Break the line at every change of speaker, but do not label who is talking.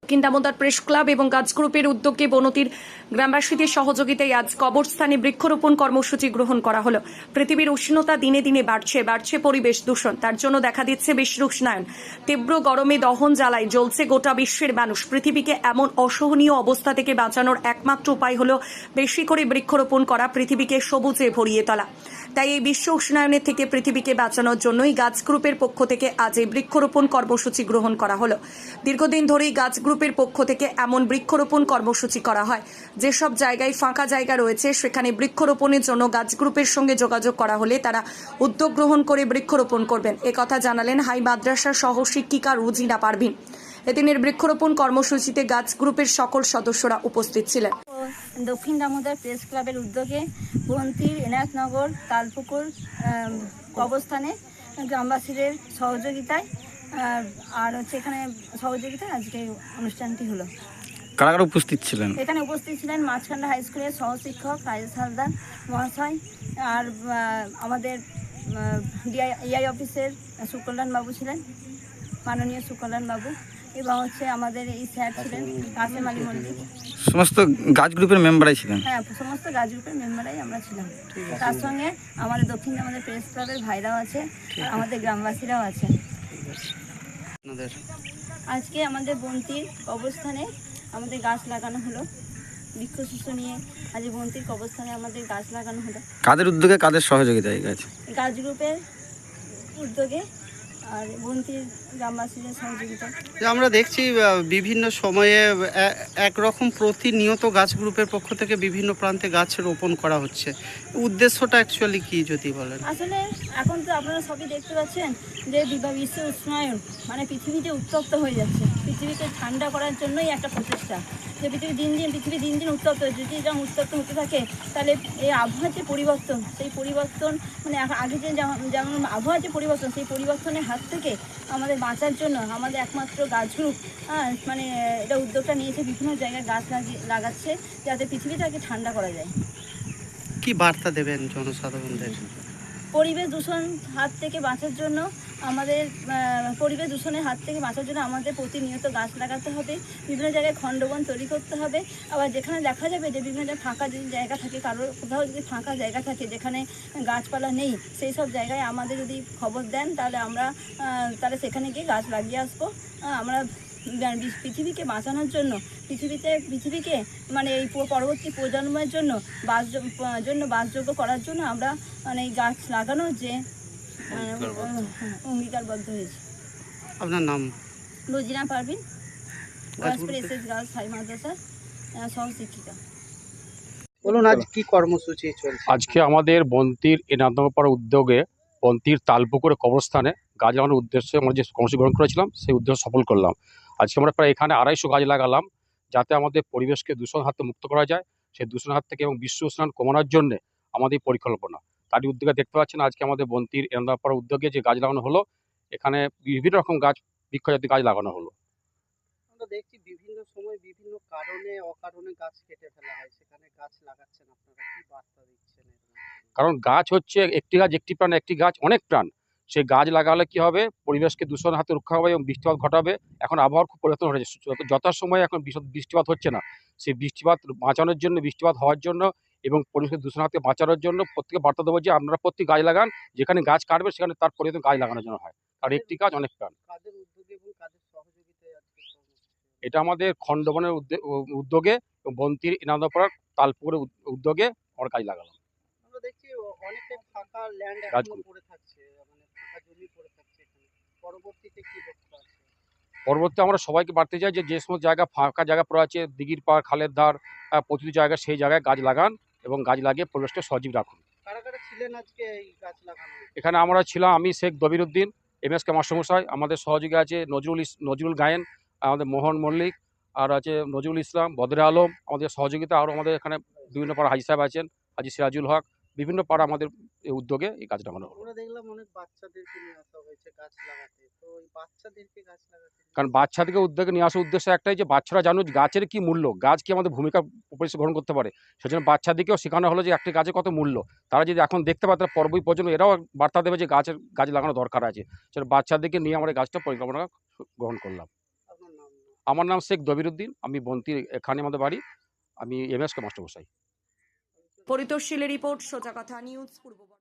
দক্ষিণ Damodar press club এবং গাছ গ্রুপের উদ্যোগে বনতির গ্রামবাসীদের সহযোগিতায় আজ কবরস্থানে বৃক্ষরোপণ কর্মসূচি গ্রহণ করা হলো। পৃথিবীর উষ্ণতা দিনে দিনে বাড়ছে পরিবেশ দূষণ, তার জন্য দেখা দিচ্ছে বিশ্ব উষ্ণায়ন। তীব্র গরমে দহন জ্বালায় জ্বলছে গোটা বিশ্বের মানুষ। পৃথিবীকে এমন অসহনীয় অবস্থা থেকে বাঁচানোর একমাত্র উপায় হলো বেশি করে বৃক্ষরোপণ করা, পৃথিবীকে সবুজে ভরিয়ে তোলা। তাই এই বিশ্ব উষ্ণায়নের থেকে পৃথিবীকে বাঁচানোর জন্যই গাছ গ্রুপের পক্ষ থেকে আজ এই বৃক্ষরোপণ কর্মসূচি গ্রহণ করা হলো। দীর্ঘদিন ধরেই গাছ গ্রুপের পক্ষ থেকে এমন বৃক্ষরোপণ কর্মসূচি করা হয়, যেসব জায়গায় ফাঁকা জায়গা রয়েছে সেখানে বৃক্ষরোপণের জন্য গাছ গ্রুপের সঙ্গে যোগাযোগ করা হলে তারা উদ্যোগ গ্রহণ করে বৃক্ষরোপণ করবেন। একথা জানালেন হাই মাদ্রাসার সহ শিক্ষিকা রুজিনা পারভিন। এদিনের বৃক্ষরোপণ কর্মসূচিতে গাছ গ্রুপের সকল সদস্যরা উপস্থিত ছিলেন।
দক্ষিণ দামোদর প্রেস ক্লাবের উদ্যোগে বন্তির এনায়তনগর তালপুকুর কবরস্থানে গ্রামবাসীদের সহযোগিতায় আর এখানে সহযোগিতায় আজকে অনুষ্ঠানটি হলো।
কারা কারা উপস্থিত ছিলেন?
এখানে উপস্থিত ছিলেন মাঝখান্ডা হাই স্কুলের সহশিক্ষক রাজেশ হালদার মহাশয়, আর আমাদের ডিআই অফিসের সুকল্যাণ বাবু ছিলেন, মাননীয় সুকল্যাণ বাবু, এবং আমাদের এই স্যার ছিলেন কাসেম আলী মল্লিক।
সমস্ত গাছ গ্রুপের মেম্বারই ছিলেন?
হ্যাঁ, সমস্ত গাছ গ্রুপের মেম্বারাই আমরা ছিলাম। তার সঙ্গে আমাদের দক্ষিণ আমাদের প্রেস ক্লাবের ভাইরাও আছে, আমাদের গ্রামবাসীরাও আছে। আজকে আমাদের বন্তির কবরস্থানে আমাদের গাছ লাগানো হলো, বৃক্ষশিশু নিয়ে আজ বন্তির কবরস্থানে আমাদের গাছ লাগানো হলো।
কাদের উদ্যোগে, কাদের সহযোগিতায়?
গাছ গ্রুপের উদ্যোগে আর বন্তির গ্রামবাসীদের সহযোগিতা।
আমরা দেখছি বিভিন্ন সময়ে একরকম প্রতিনিয়ত গাছ গ্রুপের পক্ষ থেকে বিভিন্ন প্রান্তে গাছ রোপণ করা হচ্ছে। উদ্দেশ্যটা অ্যাকচুয়ালি কি যদি বলেন?
আসলে এখন তো আপনারা সবই দেখতে পাচ্ছেন যে বিশ্ব উষ্ণায়ন মানে পৃথিবীতে উত্তপ্ত হয়ে যাচ্ছে। পৃথিবীকে ঠান্ডা করার জন্যই একটা প্রচেষ্টা, যে পৃথিবী দিন দিন উত্তপ্ত, যদি যেমন উত্তপ্ত হতে থাকে তাহলে এই আবহাওয়ার যে পরিবর্তন, সেই পরিবর্তন মানে আগে যে যেমন আবহাওয়ার যে পরিবর্তন, সেই পরিবর্তনের হাত থেকে আমাদের বাঁচার জন্য আমাদের একমাত্র গাছ গ্রুপ মানে এটা উদ্যোগটা নিয়েছে, বিভিন্ন জায়গায় গাছ লাগাচ্ছে যাতে পৃথিবীটাকে ঠান্ডা করা যায়।
কি বার্তা দেবেন জনসাধারণদের?
পরিবেশ দূষণ হাত থেকে বাঁচার জন্য আমাদের আমাদের প্রতিনিয়ত গাছ লাগাতে হবে, বিভিন্ন জায়গায় খণ্ডবন তৈরি করতে হবে। আবার যেখানে দেখা যাবে যে বিভিন্ন জায়গায় ফাঁকা যদি জায়গা থাকে, কোথাও যদি ফাঁকা জায়গা থাকে যেখানে গাছপালা নেই, সেই সব জায়গায় আমাদের যদি খবর দেন তাহলে সেখানে গিয়ে গাছ লাগিয়ে আসবো। আমরা পৃথিবীকে বাঁচানোর জন্য, পৃথিবীকে মানে এই পরবর্তী প্রজন্মের জন্য বাসযোগ্য করার জন্য আমরা মানে এই গাছ লাগানোর যে অঙ্গীকারবদ্ধ হয়েছে।
আপনার নাম?
রুজিনা পারভিন, গার্লস হাই মাদ্রাসার সহশিক্ষিকা।
বলুন, আজ কি কর্মসূচি চলছে?
আজকে আমাদের বন্তির এনায়তনগর উদ্যোগে বন্তির তালপুকুরে কবরস্থানে গাছ লাগানোর উদ্দেশ্যে আমরা যে কর্মসূচি গ্রহণ করেছিলাম সেই উদ্দেশ্য সফল করলাম। আজকে আমরা প্রায় এখানে 250 গাছ লাগালাম, যাতে আমাদের পরিবেশকে দূষণ হাত থেকে মুক্ত করা যায়, সেই দূষণ হাত থেকে এবং বিশ্ব উষ্ণায়ন কমানোর জন্য আমাদের পরিকল্পনা। তারই উদ্যোগে দেখতে পাচ্ছেন আজকে আমাদের বন্তির এনায়তনগর উদ্যোগে যে গাছ লাগানো হলো, এখানে বিভিন্ন রকম গাছ, বৃক্ষজাতি গাছ লাগানো হলো।
আমরা দেখছি বিভিন্ন সময় বিভিন্ন কারণে অকারণে গাছ কেটে ফেলা হয়, সেখানে গাছ লাগাচ্ছেন আপনারা, কি বার্তা দিচ্ছেন?
কারণ গাছ হচ্ছে একটি গাছ একটি প্রাণ, একটি গাছ অনেক প্রাণ। সেই গাছ লাগালে কি হবে, পরিবেশকে দূষণ হাতে রক্ষা হবে এবং বৃষ্টিপাত ঘটাবে। এখন আবহাওয়ার খুব পরিবর্তন ঘটেছে, যথাসময়ে এখন বৃষ্টিপাত হচ্ছে না। সেই বৃষ্টিপাত বাঁচানোর জন্য, বৃষ্টিপাত হওয়ার জন্য এবং পরিবেশকে দূষণ হাতে বাঁচানোর জন্য প্রত্যেকে বার্তা দেবো যে আপনারা প্রত্যেক গাছ লাগান, যেখানে গাছ কাটবে সেখানে তার পরিবর্তন গাছ লাগানোর জন্য হয়। আর একটি গাছ অনেক প্রাণ।
কাদের উদ্যোগে এবং কাদের সহযোগিতায় আজকে
এটা আমাদের খণ্ডবনের উদ্যোগে এবং বন্তির এনায়তনগর তালপুকুরের উদ্যোগে আমরা গাছ লাগালাম।
আমরা দেখছি অনেকে ফাঁকা ল্যান্ড
গাছগুলো
পড়ে থাকছে, মানে ফাঁকা জমি পড়ে থাকছে, এখানে পরবর্তীতে কি লক্ষ্য আছে?
পরবর্তী আমরা সবাইকে বাড়তে চাই যে সমস্ত জায়গা ফাঁকা জায়গা পড়ে আছে, দিঘির পাড়, খালের ধার, প্রতিটি জায়গায় সেই জায়গায় গাছ লাগান এবং গাছ লাগিয়ে পরিবেশকে সজীব রাখুন।
কারা কারা ছিলেন আজকে এই গাছ লাগানো?
এখানে আমরা ছিলাম, আমি শেখ দবিরউদ্দিন, MSK মাস্টারমশাই, আমাদের সহযোগী আছে নজরুল গায়েন, আমাদের মোহন মল্লিক, আর আছে নজরুল ইসলাম, বদরে আলম আমাদের সহযোগিতা। আর আমাদের এখানে বিভিন্ন পাড়া হাজি সাহেব আছেন, হাজি সিরাজুল হক, বিভিন্ন পাড়া আমাদের এই উদ্যোগে এই গাছ লাগানো হলো।
আমরা দেখলাম অনেক বাচ্চাদেরকে নিয়ে আসা হয়েছে গাছ লাগাতে, তো ওই বাচ্চাদেরকে গাছ লাগাতে,
কারণ বাচ্চাদেরকে উদ্যোগে নিয়ে আসার উদ্দেশ্য একটাই, যে বাচ্চারা জানুক গাছের কি মূল্য, গাছ কি আমাদের ভূমিকা পরিবেশ গ্রহণ করতে পারে। সেজন্য বাচ্চাদেরকেও শেখানো হলো যে একটি গাছের কত মূল্য। তারা যদি এখন দেখতে পায়, তারা পরবর্তী প্রজন্ম এরাও বার্তা দেবে যে গাছ লাগানো দরকার আছে। সেটা বাচ্চাদেরকে নিয়ে আমরা গাছটা পরিকল্পনা গ্রহণ করলাম।
আপনার নাম?
আমার নাম শেখ দবিরুদ্দিন, আমি বন্তির এখানে আমাদের বাড়ি, আমি এমএসকে মাস্টারমশাই।
পরিতোষশীলের রিপোর্ট, সোজা কথা নিউজ, পূর্ব বর্ধমান।